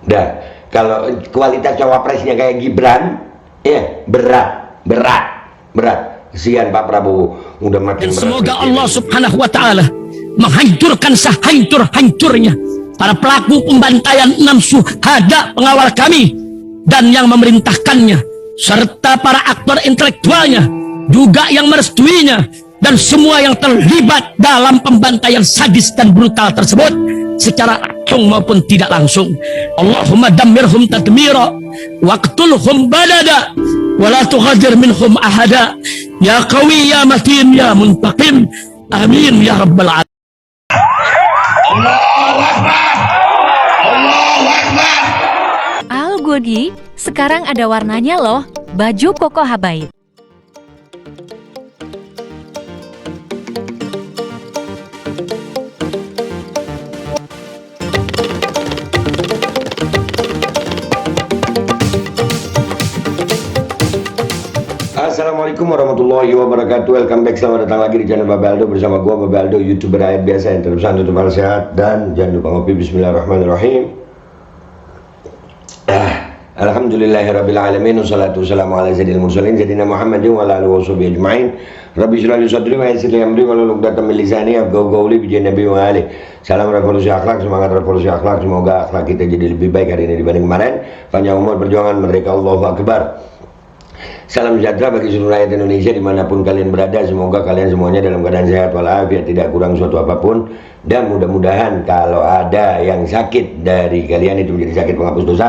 Dah, kalau kualitas cawapresnya kayak Gibran, ya berat. Kesian Pak Prabowo, udah makin Dan berat. semoga Allah Subhanahu wa Ta'ala menghancurkan sehancur-hancurnya para pelaku pembantaian 6 syuhada pengawal kami dan yang memerintahkannya, serta para aktor intelektualnya juga yang merestuinya, dan semua yang terlibat dalam pembantaian sadis dan brutal tersebut secara langsung maupun tidak langsung. Allahumma dammirhum tadmira waqtulhum balada wala tughadir minhum ahada ya qawi ya matin ya muntaqim amin ya rabbal alamin. Al Godi, sekarang ada warnanya loh, baju koko habaib. Assalamualaikum warahmatullahi wabarakatuh. Welcome back, selamat datang lagi di channel Babe Aldo bersama gua Babe Aldo, YouTuber rakyat biasa yang terusan tutup hal sehat dan jangan lupa ngopi. Bismillahirrahmanirrahim. Alhamdulillahirabbil alamin, wassalatu wassalamu ala sayyidil mursalin sayyidina Muhammadin wa ala alihi washabihi ajmain. Rabbi shrah li sadri wa yassir li amri wahlul 'uqdatam min lisani yafqahu qawli bi nabi wa ali. Salam revolusi akhlak, semangat revolusi akhlak. Semoga akhlak kita jadi lebih baik hari ini dibanding kemarin. Panjang umur, perjuangan, merdeka, Allahu akbar. Salam sejahtera bagi seluruh rakyat Indonesia dimanapun kalian berada. Semoga kalian semuanya dalam keadaan sehat walafiat, tidak kurang suatu apapun. Dan mudah-mudahan kalau ada yang sakit dari kalian itu menjadi sakit penghapus dosa,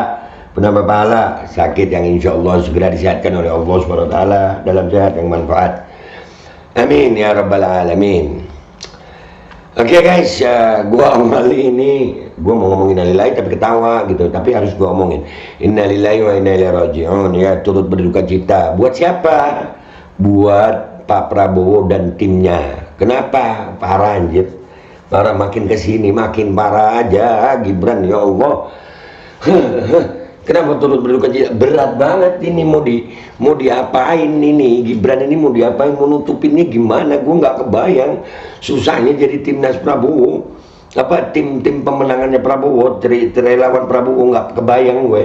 penambah pahala, sakit yang insya Allah segera disehatkan oleh Allah SWT dalam sehat yang manfaat. Amin ya rabbal alamin. Oke guys, gua kali ini gua mau ngomongin innalillahi tapi ketawa gitu, tapi harus gua omongin innalillahi wa inna ilaihi raji'un, ya turut berduka cita. Buat siapa? Buat Pak Prabowo dan timnya. Kenapa? Parah anjir, parah, makin kesini makin parah aja Gibran, ya Allah. Kenapa turut berduka cita? Berat banget ini, mau diapain ini Gibran ini, mau diapain, mau nutupinnya gimana? Gue nggak kebayang susahnya jadi timnas Prabowo, apa tim pemenangannya Prabowo, relawan Prabowo, nggak kebayang gue.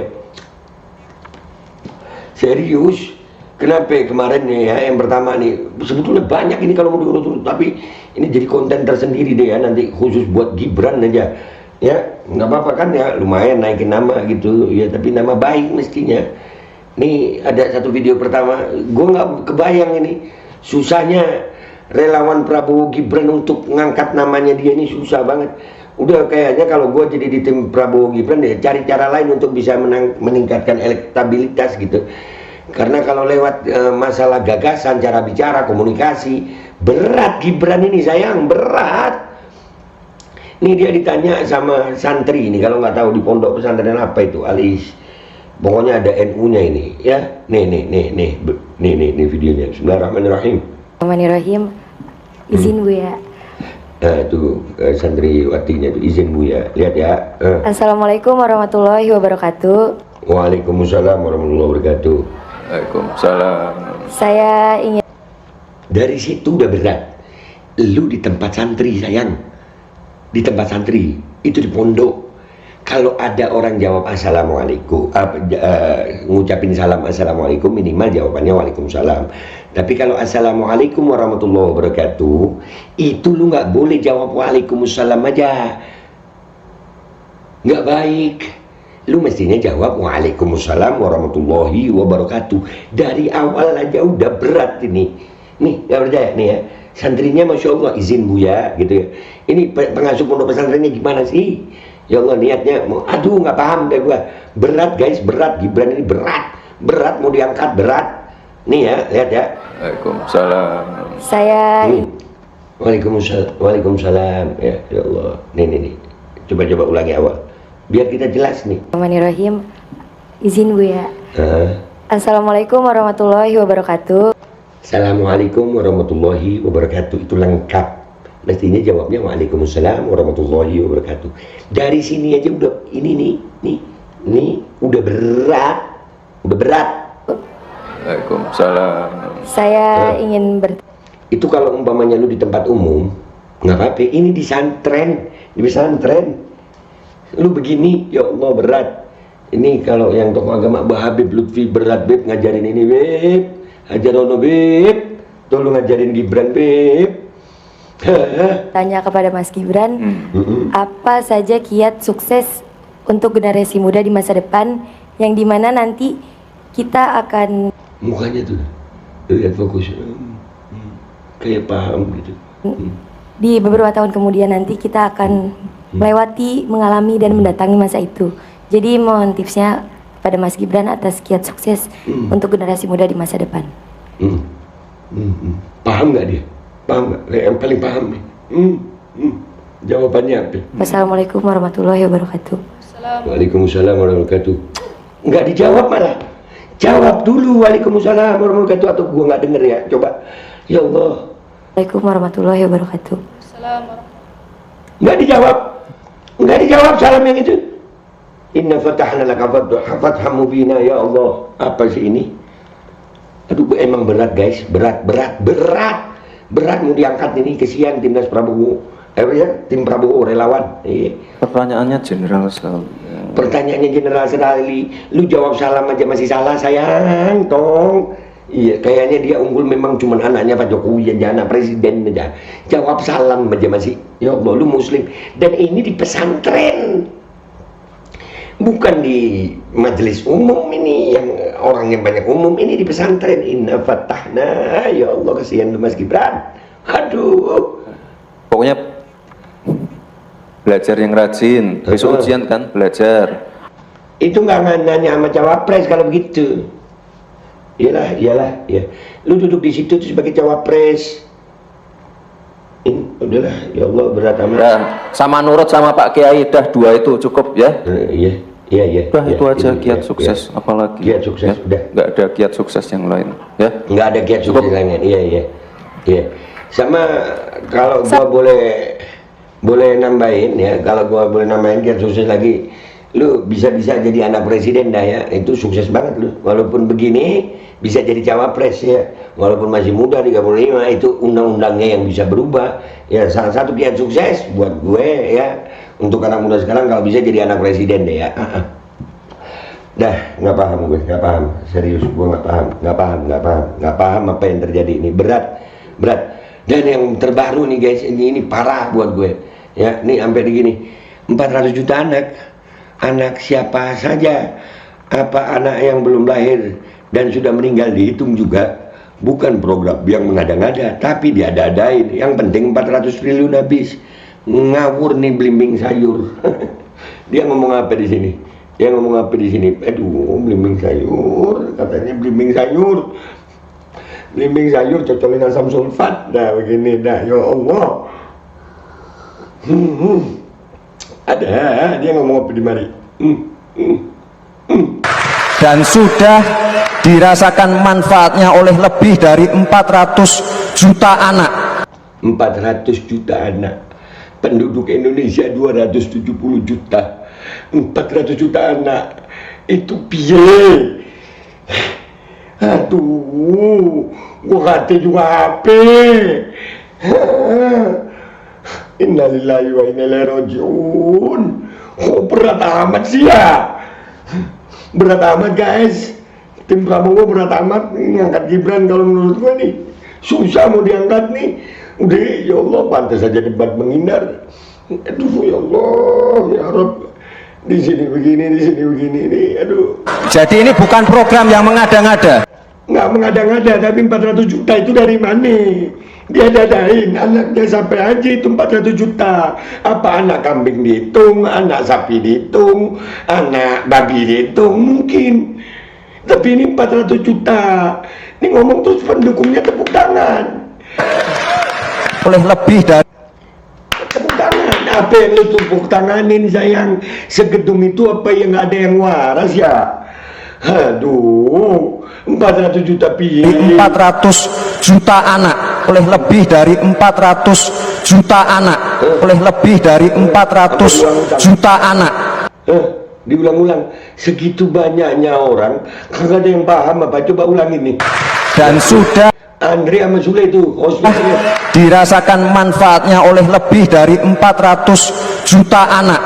Serius. Kenapa kemarin nih ya, yang pertama nih, sebetulnya banyak ini kalau mau diurut-urut, tapi ini jadi konten tersendiri deh ya, nanti khusus buat Gibran aja. Ya nggak apa-apa kan, ya lumayan naikin nama gitu ya, tapi nama baik mestinya. Nih ada satu video pertama, gue nggak kebayang ini susahnya relawan Prabowo Gibran untuk ngangkat namanya dia, ini susah banget. Udah kayaknya kalau gue jadi di tim Prabowo Gibran ya cari cara lain untuk bisa meningkatkan elektabilitas gitu. Karena kalau lewat masalah gagasan, cara bicara, komunikasi, berat Gibran ini, sayang, berat. Ini dia ditanya sama santri ini, kalau nggak tahu di pondok pesantren apa itu, alis. Pokoknya ada NU-nya ini, ya. Nih videonya. Bismillahirrahmanirrahim. Bismillahirrahmanirrahim. Izin Bu ya. Nah, itu santriwatinya tuh, izin Bu ya. Lihat ya. Assalamualaikum warahmatullahi wabarakatuh. Waalaikumsalam warahmatullahi wabarakatuh. Waalaikumsalam. Saya ingin. Dari situ udah berat. Lu di tempat santri, sayang. Di tempat santri itu di pondok, kalau ada orang jawab assalamualaikum, ngucapin salam assalamualaikum, minimal jawabannya waalaikumsalam. Tapi kalau assalamualaikum warahmatullahi wabarakatuh, itu lu nggak boleh jawab waalaikumsalam aja, nggak baik. Lu mestinya jawab waalaikumsalam warahmatullahi wabarakatuh. Dari awal aja udah berat ini. Nih nggak percaya nih ya, santrinya masya Allah, izin Bu ya gitu ya. Ini pengasuh pondok pesantrennya gimana sih? Ya Allah, niatnya mau, aduh nggak paham deh gua. Berat guys, berat. Gibran ini berat mau diangkat, berat. Nih ya, lihat ya. Waalaikumsalam. Saya. Waalaikumsalam. Ya Allah. Nih. Coba ulangi awal, biar kita jelas nih. Bismillahirrahmanirrahim. Izin Bu ya. Assalamualaikum warahmatullahi wabarakatuh. Assalamualaikum warahmatullahi wabarakatuh, itu lengkap. Mestinya jawabnya waalaikumsalam warahmatullahi wabarakatuh. Dari sini aja udah ini nih udah berat. Waalaikumsalam. Saya ingin Itu kalau umpamanya lu di tempat umum nggak apa-apa. Ini di pesantren lu begini, ya Allah, berat. Ini kalau yang tokoh agama Habib Lutfi berat Beb ngajarin ini Beb, ajarono Beb, tolong ngajarin Gibran Beb. Tanya kepada Mas Gibran, apa saja kiat sukses untuk generasi muda di masa depan yang dimana nanti kita akan Mukanya tuh, lihat fokus, kayak paham gitu. di beberapa tahun kemudian nanti kita akan melewati, mengalami dan mendatangi masa itu. Jadi mohon tipsnya pada Mas Gibran atas kiat sukses untuk generasi muda di masa depan. Paham nggak dia? Paham nggak? Yang paling paham nih. Jawabannya apa? Wassalamualaikum warahmatullahi wabarakatuh. Waalaikumsalam warahmatullahi wabarakatuh. Nggak dijawab malah. Jawab dulu Waalaikumsalam warahmatullahi wabarakatuh. Atau gua nggak denger ya. Coba. Ya Allah. Waalaikumsalam warahmatullahi wabarakatuh. Nggak dijawab. Nggak dijawab salam yang itu. Inna fatahna laka fathan mubina ya Allah. Apa sih ini? Aduh emang berat guys. Berat mau diangkat ini. Kesian timnas Prabowo. Tim Prabowo relawan. Pertanyaannya general sekali. Pertanyaannya general sekali. Lu jawab salam aja masih salah sayang tong. Iya kayaknya dia unggul memang cuman anaknya Pak Jokowi aja, anak presiden aja. Jawab salam aja masih. Ya Allah lu muslim. Dan ini di pesantren, bukan di majelis umum ini yang orang yang banyak umum. Ini di pesantren. Inna fatahna. Ya Allah kasihan lu Mas Gibran. Aduh. Pokoknya belajar yang rajin. Besok ujian kan belajar. Itu nggak nanya sama cawapres kalau begitu. Iyalah, ya. Lu duduk di situ tuh sebagai cawapres. Udahlah, ya Allah berat amat. Nah, sama nurut sama Pak Kiai dah dua itu cukup ya. Iya. Udah itu aja ini, kiat sukses, apalagi. Kiat sukses, ya? udah. Nggak ada kiat sukses yang lain, ya. Nggak ada kiat sukses lainnya. Iya. Sama kalau gua boleh nambahin ya, kalau gua boleh nambahin kiat sukses lagi. Lu bisa-bisa jadi anak presiden dah ya, itu sukses banget lu. Walaupun begini bisa jadi cawapres ya, walaupun masih muda 35, itu undang-undangnya yang bisa berubah ya. Salah satu kiat sukses buat gue ya, untuk anak muda sekarang kalau bisa jadi anak presiden deh ya. Dah nggak paham gue, nggak paham, serius gue nggak paham apa yang terjadi ini. Berat. Dan yang terbaru nih guys, ini parah buat gue ya. Nih sampai begini, 400 juta anak siapa saja, apa anak yang belum lahir dan sudah meninggal dihitung juga, bukan program yang mengada-ngada tapi diada-adain. Yang penting 400 triliun habis. Ngawur nih belimbing sayur. Dia ngomong apa di sini? Aduh, belimbing sayur, katanya belimbing sayur cocolin asam sulfat dah begini dah. Ya Allah. Ada dia ngomong apa di mari. Dan sudah dirasakan manfaatnya oleh lebih dari 400 juta anak. 400 juta anak. Penduduk Indonesia 270 juta. 400 juta anak. Itu piye? Aduh, gua kata juga apa? Innalillahi wa inna ilaihi raji'un. Kok berat amat sih ya? Berat amat guys. Tim Prabowo berat amat ngangkat Gibran. Kalau menurut gua nih susah mau diangkat nih. Udah ya Allah, pantas saja debat menghindar. Aduh ya Allah, ya Rabb. Di sini begini nih. Aduh. Jadi ini bukan program yang mengada-ngada. Nggak mengada-ngada, tapi 400 juta itu dari mana? Dia dadain anaknya sampai aja itu 400 juta. Apa anak kambing dihitung, anak sapi dihitung, anak babi dihitung? Mungkin. Tapi ini 400 juta. Ini ngomong terus pendukungnya tepuk tangan. Oleh lebih dari Tepuk tangan. Apa yang lu tepuk tanganin sayang? Segedung itu apa yang nggak ada yang waras ya? Aduh, 400 juta piye? 400 juta anak, oleh lebih dari 400 juta anak, oleh lebih dari 400 juta anak. Diulang-ulang, segitu banyaknya orang, kagak ada yang paham apa? Coba ulang ini. Dan sudah Andre sama Sule itu hospitalnya dirasakan manfaatnya oleh lebih dari 400 juta anak,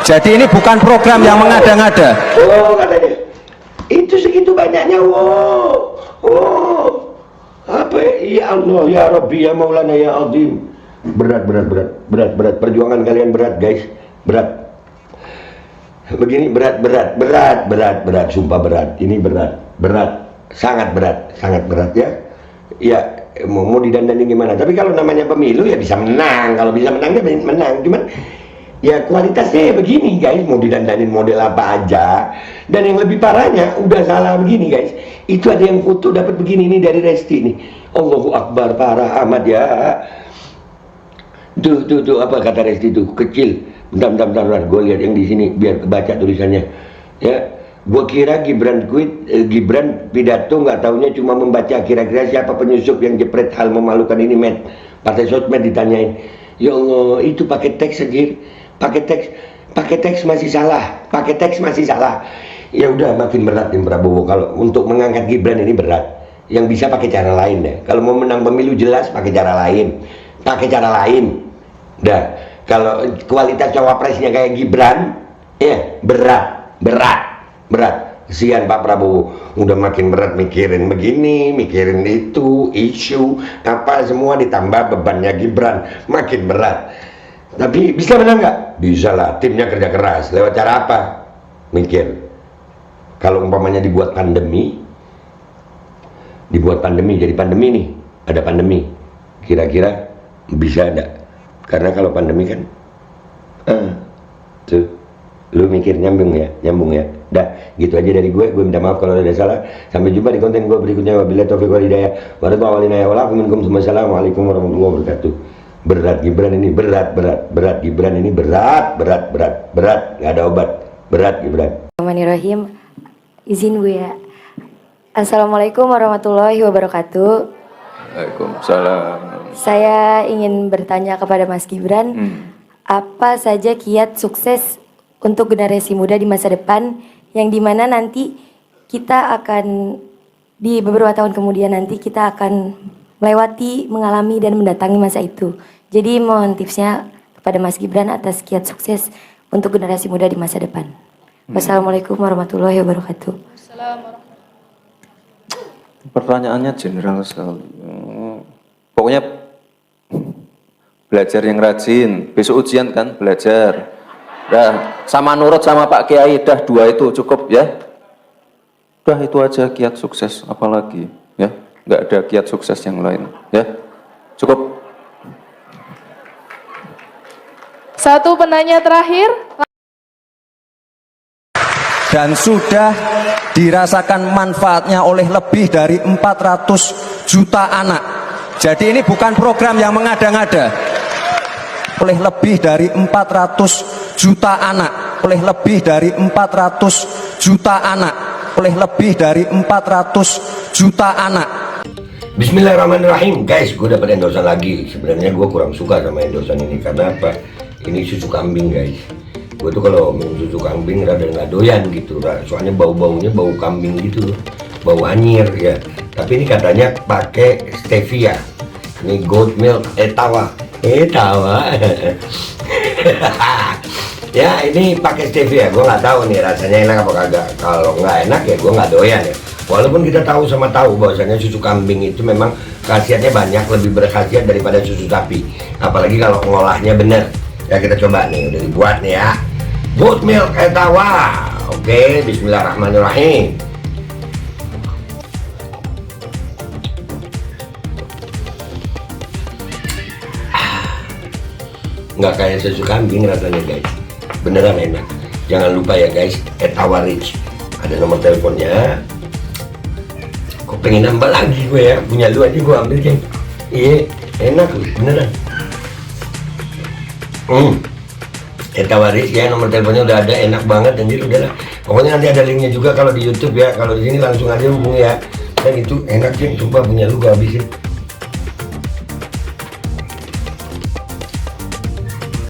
Jadi ini bukan program yang mengada-ngada. Oh, katanya itu segitu banyaknya. Wow, wow, apa ya Allah ya Rabbi ya Maulana ya Azim. Berat perjuangan kalian berat guys, berat. Begini berat, sumpah berat. Ini berat, sangat berat ya. Ya mau didandani gimana? Tapi kalau namanya pemilu ya bisa menang. Kalau bisa menang ya menang. Cuman ya kualitasnya ya begini guys, mau didandanin model apa aja. Dan yang lebih parahnya udah salah begini guys. Itu ada yang foto dapat begini ini dari Resti nih. Allahu Akbar, parah amat ya. Tuh apa kata Resti tuh kecil. Bentar, gue lihat yang di sini biar kebaca tulisannya. Ya, gue kira Gibran Gibran pidato nggak taunya cuma membaca kira-kira siapa penyusup yang jepret hal memalukan ini met. Partai sosmed ditanyain. Ya Allah, itu pakai teks aja. Pakai teks masih salah. Ya udah makin berat tim Prabowo kalau untuk mengangkat Gibran ini berat. Yang bisa pakai cara lain deh. Kalau mau menang pemilu jelas pakai cara lain. Dah. Kalau kualitas cawapresnya kayak Gibran, ya berat. Kesian Pak Prabowo, udah makin berat mikirin begini, mikirin itu, isu apa semua ditambah bebannya Gibran, makin berat. Tapi bisa menang nggak? Bisa lah, timnya kerja keras. Lewat cara apa? Mikir. Kalau umpamanya dibuat pandemi, jadi pandemi nih, ada pandemi, kira-kira bisa ada. Karena kalau pandemi kan tuh lu mikir nyambung ya. Dah gitu aja dari gue minta maaf kalau ada salah. Sampai jumpa di konten gue berikutnya. Wabillahi taufiq wal hidayah. Wassalamualaikum warahmatullahi wabarakatuh. Berat Gibran ini berat. Gibran ini berat. Gak ada obat. Berat Gibran. Bismillahirrahmanirrahim. Izin gue ya. Assalamualaikum warahmatullahi wabarakatuh. Waalaikumsalam. Saya ingin bertanya kepada Mas Gibran, apa saja kiat sukses untuk generasi muda di masa depan, yang dimana nanti kita akan di beberapa tahun kemudian nanti kita akan melewati, mengalami dan mendatangi masa itu. Jadi mohon tipsnya kepada Mas Gibran atas kiat sukses untuk generasi muda di masa depan. Wassalamualaikum warahmatullahi wabarakatuh. Pertanyaannya general sekali. Pokoknya belajar yang rajin. Besok ujian kan, belajar. Dah, sama nurut sama Pak Kiai, dah 2 itu cukup ya. Dah itu aja kiat sukses, apalagi ya. Nggak ada kiat sukses yang lain ya. Cukup. Satu penanya terakhir. Dan sudah dirasakan manfaatnya oleh lebih dari 400 juta anak. Jadi ini bukan program yang mengada-ngada. Oleh lebih dari 400 juta anak. Oleh lebih dari 400 juta anak. Oleh lebih dari 400 juta anak. Bismillahirrahmanirrahim. Guys, gue dapat endosan lagi. Sebenarnya gue kurang suka sama endosan ini. Karena apa? Ini susu kambing guys. Gue tuh kalau minum susu kambing rada nggak doyan gitu. Soalnya bau-baunya bau kambing gitu. Bau anyir ya. Tapi ini katanya pakai stevia. Ini goat milk etawa. Ya ini pakai stevia. Gue nggak tahu nih rasanya enak apa kagak. Kalau nggak enak ya gue nggak doyan ya. Walaupun kita tahu bahwasanya susu kambing itu memang khasiatnya banyak, lebih berkhasiat daripada susu sapi. Apalagi kalau ngolahnya bener. Ya kita coba nih, udah dibuat nih ya. Goat milk etawa. Oke, bismillahirrahmanirrahim. Nggak kayak susu kambing rasanya guys, beneran enak. Jangan lupa ya guys, Etawa Rich, ada nomor teleponnya. Kok pengen nambah lagi gue ya, punya lu aja gue ambil geng. Iya enak loh, beneran. Etawa Rich ya, nomor teleponnya udah ada, enak banget anjir, udahlah. Pokoknya nanti ada linknya juga kalau di YouTube ya, kalau di sini langsung aja hubungi ya. Dan itu enak geng, coba punya lu gue habisin.